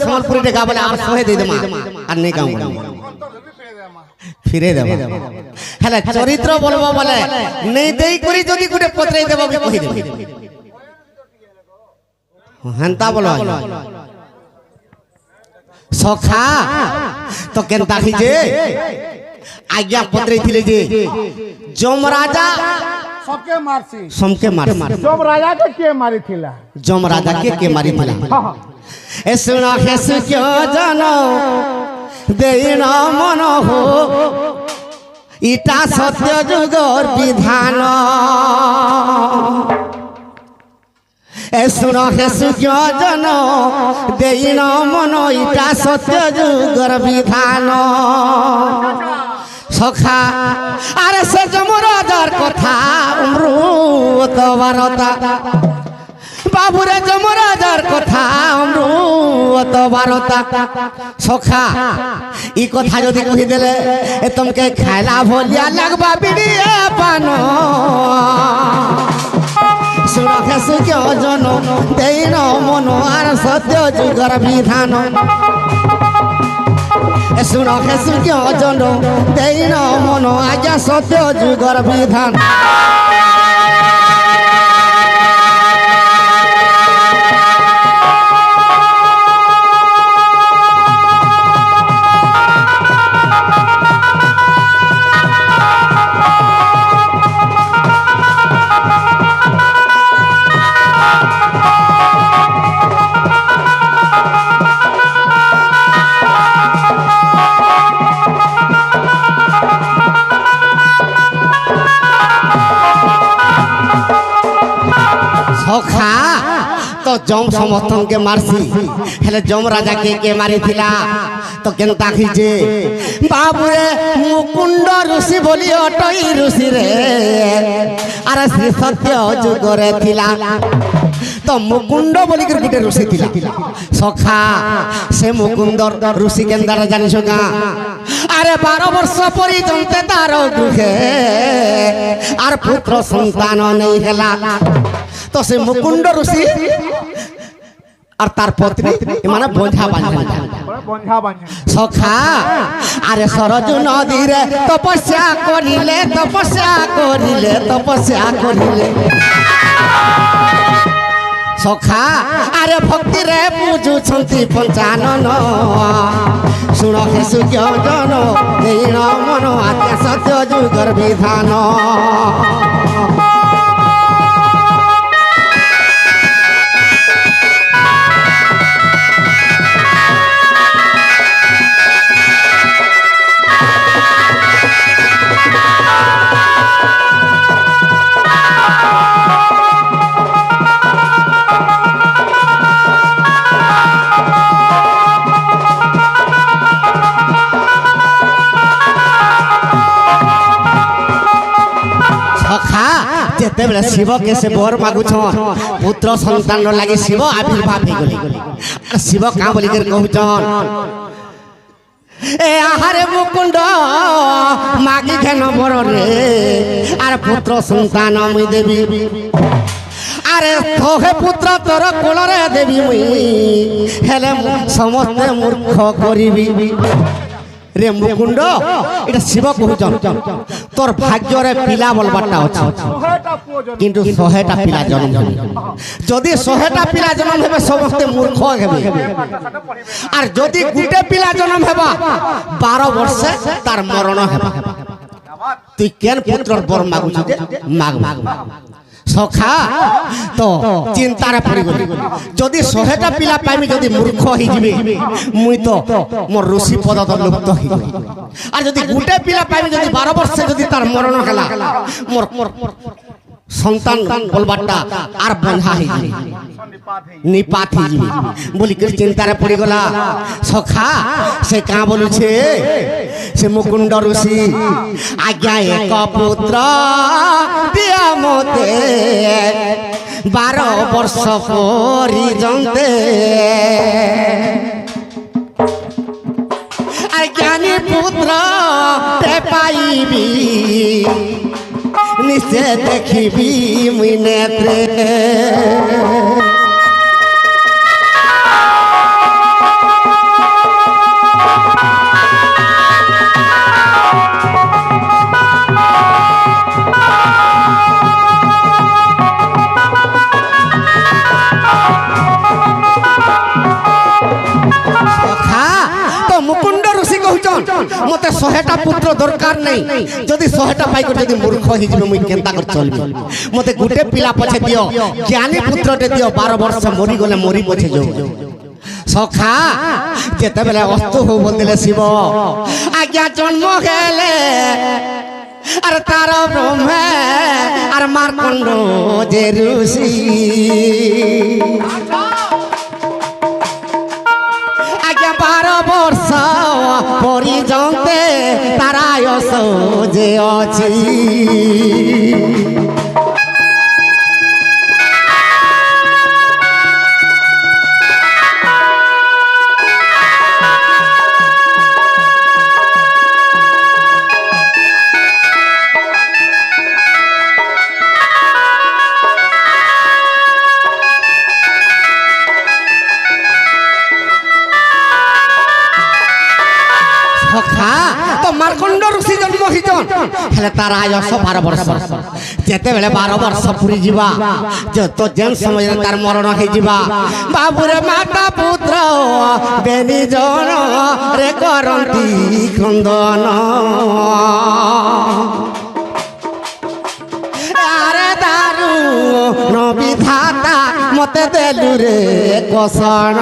সম্বলপুরি টেকা বলে আর সহে দেই দেমা আর নেই গাও ফিরে দেব হেলে চরিত্র বলবো বলে নেই দেই করি যদি গুটে পত্রাই দেব কি কই দেব হেনতা বলো সখা তো কেনতা খিজে আজ্ঞা পত্রাই থিলে যে যমরাজা सबके मारसी সমকে মার যমরাজা কে মারি থিলা যমরাজা কে মারি থিলা এ শুনা হেসু কেউ জানো দেই না মন হো ইটা সত্য যুগর বিধান এ শুনা হেসু কেউ জানো দেই না মন ইটা সত্য যুগর বিধান সখা আরে সে যমরাজার কথা অমৃত বারতা বাবুরে যমরাজার কথা অমৃত বারতা সখা ই কথা যদি কহি দেলে এ তোমাকে খাইলা ভলিয়া লাগবা বিড়িয়ে পান শুনো খেসু কেউ জন দেই ন মন আর সত্য যুগর বিধান শুনো খেসু কেউ জন দেই ন মন আজ্ঞা সত্য যুগর বিধান সখা তো জম সমর্থনকে মারছি হেলে জম রাজা কে মারি থিলা তো কেন তাকিছে বাবুরে মুকুন্ড ঋষি বলি অটই ঋষি রে আর শ্রী সত্য যুগরে থিলা তো মুকুন্ড বলি গোটে ঋষি থিলা সখা সে মুকুন্দ ঋষি কেন্দ্র জানিছ গা আরে 12 বর্ষ পর্যন্ত তার গৃহে আর পুত্র সন্তান নেই হেলা তো সে মুকুন্ড ঋষি আর তার পত্নী মানে বন্ধা বাঁধা সখা আরে সরজু নদীরে তপস্যা করিলে সখা আরে ভক্তিরে পূজুছন্তি পঞ্চানন শুণ হেসু কেউ জন দীন মন আজ্ঞা সত্য যুগর বিধান যেতেবেলে শিব কে সে বর মাগুছন পুত্র সন্তান লাগি শিব আবির্ভাব হয়ে গলি আর শিব কাঁ বলি কহুছন এ আহারে মুকুন্দ মাগি ঘেন বর রে আর পুত্র সন্তান মুই দেবী আরে তোহে পুত্র তোর কোলরে দেবী মুই হেলে সমস্তে মূর্খ করিবি রে মুকুন্দ এটা শিব কহুছন তোর ভাগ্যরে পিলা বলবারটা আছে কিন্তু 100টা পিলা জন্ম হবে যদি 100টা পিলা জন্ম হবে সমস্তে মূর্খ হবে আর যদি গুটে পিলা জন্ম হেবা 12 বর্ষে তার মরণ হেবা তুই কেন পুত্রর বর মাগুছ যে মাগ সখা তো চিন্তারে পড়ি গলি যদি 100টা পিলা পাইমি যদি মূর্খ হই যাবে মুই তো মোর ঋষি পদ তো লুপ্ত হই আর যদি গুটে পিলা পাইমি যদি 12 বর্ষে যদি তার মরণ হলা মোর সন্তান বলবারটা আর বন্ধা হই যাবে নিপাত হই যাবে বলি করে চিন্তারে পড়ি গলা সখা সে কা বলুছে সে মুকুন্দ ঋষি আজ্ঞা এক পুত্র দিয়া মতে 12 বর্ষ পর্যন্তে জ্ঞানী পুত্র পাইবি নিশ্চয় দেখিবি মুই নেত্রে কହୁছন মতে 100টা পুত্র দরকার নাই যদি 100টা পাই যদি মূর্খ হই যাবে মুই কেনতা করে চলবি মতে গুটে পিলা পছে দিও জ্ঞানী পুত্রটে দিও 12 বর্ষ মরি গলে মরি পছে যাও সখা যেতেবেলে অস্ত হো বললে শিব আজ্ঞা জন্ম গেলে আর তার ব্রহ্মে আর মার্কণ্ড যে ঋষি আজ্ঞা 12 বর্ষ পরিজন্তে তার আয়স যে অছি মার্কণ্ড ঋষি জন্ম হইছন হেলে তার আয়স 12 বর্ষ যেতেবেলে 12 বর্ষ পুরি যা যত যেন সময় তার মরণ হয়ে যা বাবুরে মাতা পুত্র বেনি জন রে করন্তি ক্রন্দন আরে দারু নবিধাতা মতে দেলু রে কষণ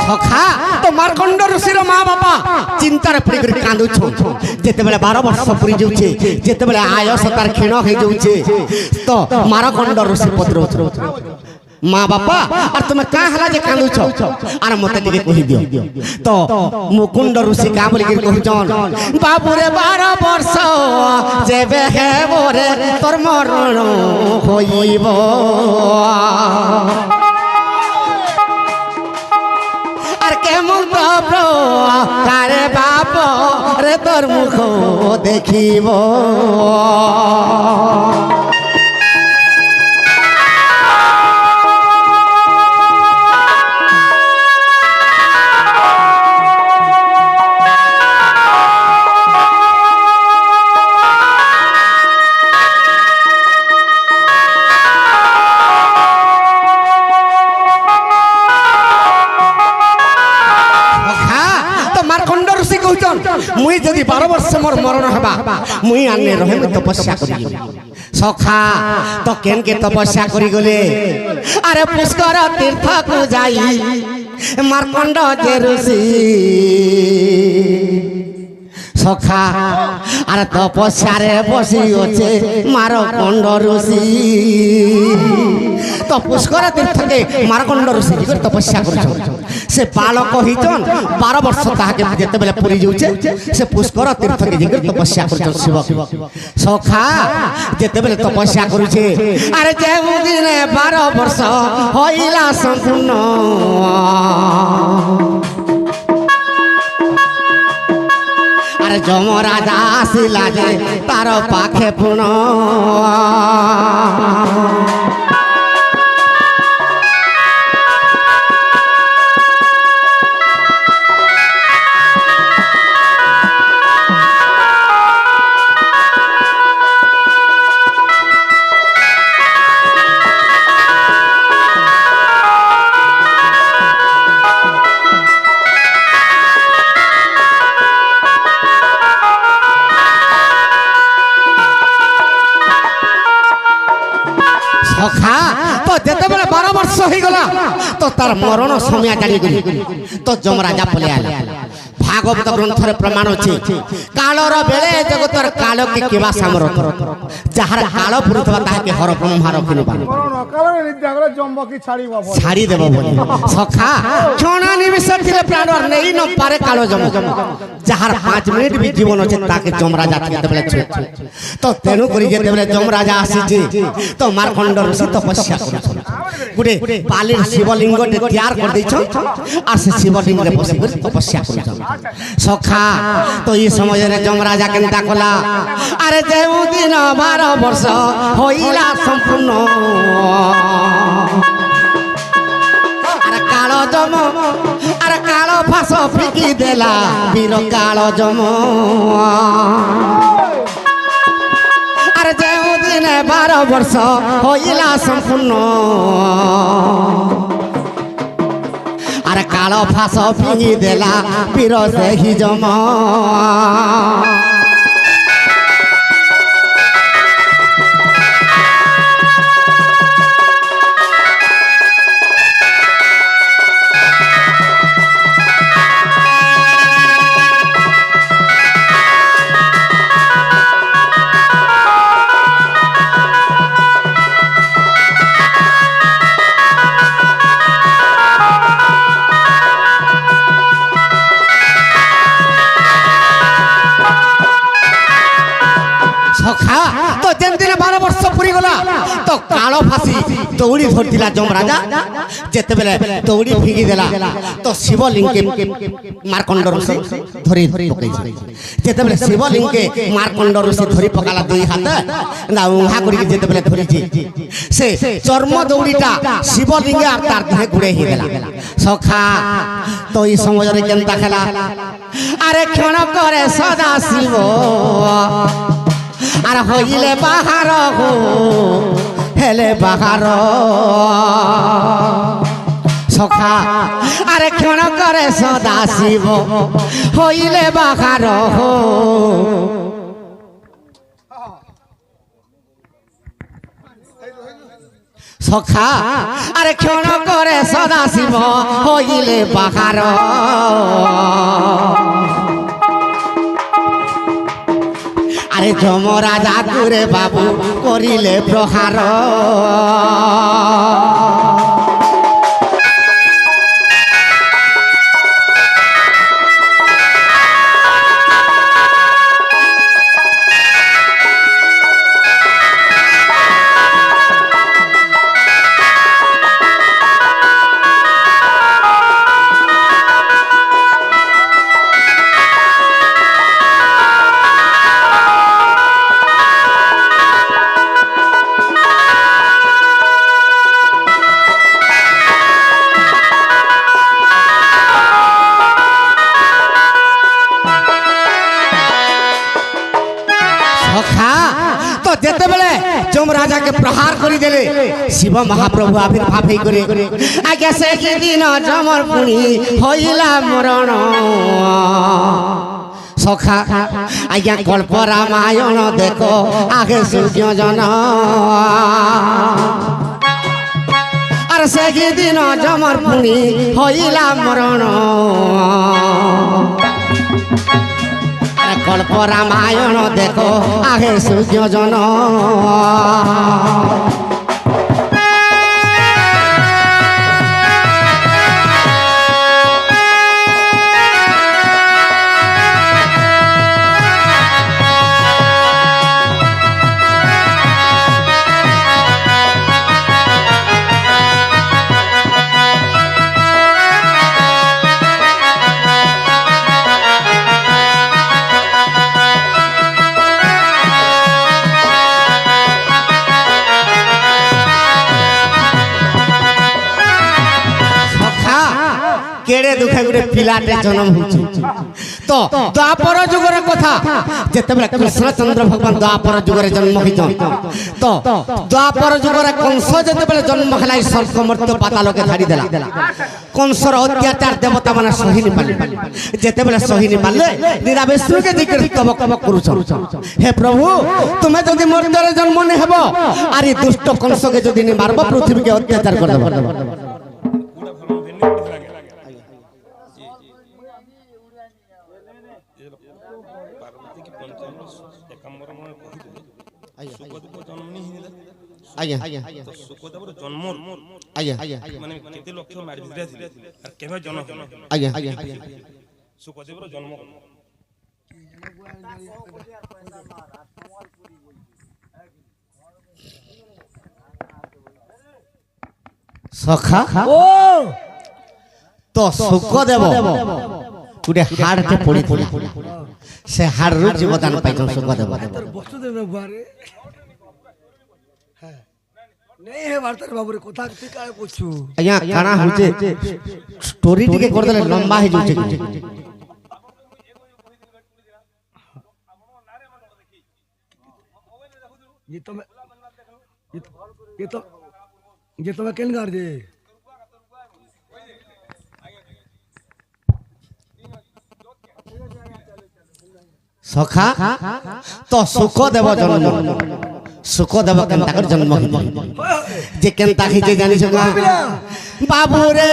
সখা তো মার্কণ্ড ঋষির মা বাবা চিন্তার পড়ি করে কাঁদুছ যেতেবেলে 12 বর্ষ পুরি যাচ্ছে যেতেবেলে আয়স তার ক্ষীণ হয়ে যাচ্ছে তো মার্কণ্ড ঋষি পত্র মা বাবা আর তুমি কা হলা যে কাঁদুছ আর মতে ଟିକେ কহি দিও তো মুকুন্দ ঋষি কা বলি কি কহুছন বাবুরে 12 বর্ষ যেবে হেবরে তোর মরণ হইব কেমন কারে বাপ রে তোর মুখ দেখিব মুই যদি 12 বর্ষ মোর মরণ হবা মুই আনে রহে মুই তপস্যা করি সখা তো কেনকে তপস্যা করি গলে আরে পুষ্কর তীর্থকু যাই মার্কণ্ড যে ঋষি সখা আর তপস্যারে বসি আছে মার্কণ্ড ঋষি তো পুষ্কর তীর্থকে মার্কণ্ড ঋষি তপস্যা করছ সে বালক হইছন 12 বর্ষ তাহাকে যেতেবেলে পুরি যাচ্ছে সে পুষ্কর তীর্থকে যে তপস্যা করছ শিব সখা যেতেবেলে তপস্যা করুছে আরে যে দিনে 12 বর্ষ হইলা সম্পূর্ণ আরে যমরাজা আসিলা যে তার পাখে পুণ সখা তো যেতেবেলে 12 বর্ষ হয়ে গলা তো তার মরণ সময় জানি গলি তো যমরাজা পলে আলে ভাগবত গ্রন্থরে প্রমাণ আছে কালর বেলে জগতর কালকে কেবা সামরত যাহার কাল পুরুতবা তাহাকে হর ব্রহ্মা রখিনবা কালরে নিদ্রা গলে জম্বকি ছাড়িবা ছাড়ি দেব বলি সখা ক্ষণা নিমিষ থেকে প্রাণ নেই ন পারে কালো জম যাহার 5 মিনিট বি জীবন আছে তাকে যমরাজা যেতেবেলে ছুঁ তো তেনু করি যেতেবেলে যমরাজা আসিছে তো মার্কণ্ড ঋষি তপস্যা করছ গুটে পালির শিবলিঙ্গটে তৈয়ার করে দিছ আর সে শিবলিঙ্গে বসে করে তপস্যা করছ সখা তো এই সময়ের যমরাজা কেনতা কলা আরে যেউ দিন 12 বর্ষ হইলা সম্পূর্ণ আর কালো জম আর কালো ফাঁস ଫିଙ୍ଗି ଦେଲା ବୀର କାଳ ଯମ ଆରେ ଯେଉଁ ଦିନେ 12 ବର୍ଷ ହୋଇଲା ସମ୍ପୂର୍ଣ୍ଣ ଆରେ କାଳ ଫାସ ଫିଙ୍ଗି ଦେଲା ବୀର ସେହି ଯମ সখা তো যেন দিনে 12 বর্ষ পুরি গলা তো কাল ফাঁসি দৌড়ি ধরতিলা যমরাজা যেতেবেলে দৌড়ি ফিঙ্গি দেলা তো শিবলিঙ্গে মার্কণ্ড ঋষি ধরি পকাইছে যেতেবেলে শিবলিঙ্গে মার্কণ্ড ঋষি ধরি পকালা দুই হাতে না উহা করি যেতেবেলে ধরিছি সে চর্ম দৌড়িটা শিবলিঙ্গে আর তার দেহে গুড়ে হি দেলা সখা তো এই সমাজরে কেনতা খেলা আরে ক্ষণ করে সদা শিব আর হইলে বাহার হো হেলে বাহার সখা আরে ক্ষণ করে সদা শিব হইলে বাহার হো সখা আরে ক্ষণ করে সদা শিব হইলে বাহার আরে যমরাজা করে বাবু করিলে প্রহার যেতেবেলে যমরাজাকে প্রহার করে দেলে শিব মহাপ্রভু আবির্ভাব হই করে আগে সেই দিন যমর পুনি হইলা মরণ সখা আজ্ঞা কল্প রামায়ণ দেখো আগে সূর্য জন আর সেই দিন যমর পুনি হইলা মরণ কল্প রামায়ণ দেখো আগে সূর্য জন কেড়ে দুঃখে গোটে পিলাটে জন্ম হচ্ছে তো দ্বাপর যুগের কথা যেতেবেলে কৃষ্ণচন্দ্র ভগবান দ্বাপর যুগের জন্ম হইছেন তো দ্বাপর যুগের কংস যেতেবেলে জন্ম হেলাই স্বর্গ মর্ত্য পাতালকে ছাড়ি দেলা কংসর অত্যাচার দেবতা মানে সহিনি পারলে যেতেবেলে সহিনি পারলে নিরা বিষ্ণুকে জিজ্ঞেস তবক করুছন হে প্রভু তুমি যদি মর্ত্যরে জন্ম নে হব আর এই দুষ্ট কংসকে যদি নি মারব পৃথিবীকে অত্যাচার করে দেব আজ্ঞা সুখদেবর জন্ম আজ্ঞা মানে কেতে লক্ষ মারি দিলে আর কেবে জন্ম আজ্ঞা সুখদেবর জন্ম সখা ও তো সুখদেব গোটে হাড়টে পড়িଥିଲା সে হাড়ରୁ ଜୀବଦାନ ପାଇଛନ୍ ସୁଖଦେବ বস্তু দেবে বারে নেই হে বার্তার বাবুরে কথা তুই কায় পুছু আজ্ঞা কাଣା হচ্ছে স্টোরি টিকে করদেলে লম্বা হয়ে যাচ্ছে ये तो मैं ये तो मैं केन कर दे সখা তো সুখ দেব জন্ম সুখ দেব কেনতা করে জন্ম যে কেনতা খেয়েছে জানিস না বাবুরে